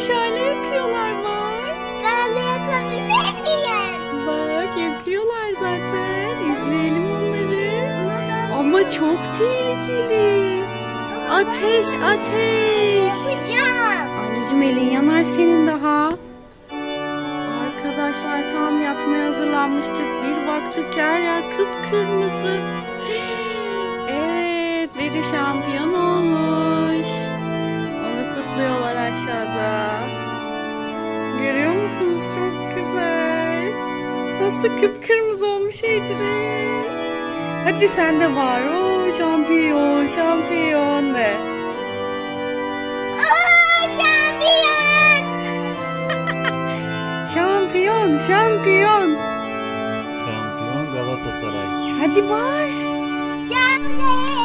meşale yakıyorlar bak. Ben de yakabilir miyim? Bak yakıyorlar zaten. İzleyelim onları. Ama çok tehlikeli. Ateş, ateş. Yapacağım. Anneciğim elin yanar senin daha. Arkadaşlar tam yatmaya hazırlanmıştık. Bir baktık her yer kıpkırmızı. Evet, biri şampiyon olmuş. Onu kutluyorlar aşağıda. Görüyor musunuz? Çok güzel. Nasıl kıpkırmızı olmuş Ecrin. Hadi sen de var. Oo, şampiyon, şampiyon de. Şampiyon. Şampiyon, şampiyon. Şampiyon Galatasaray. Hadi bağır. Şampiyon.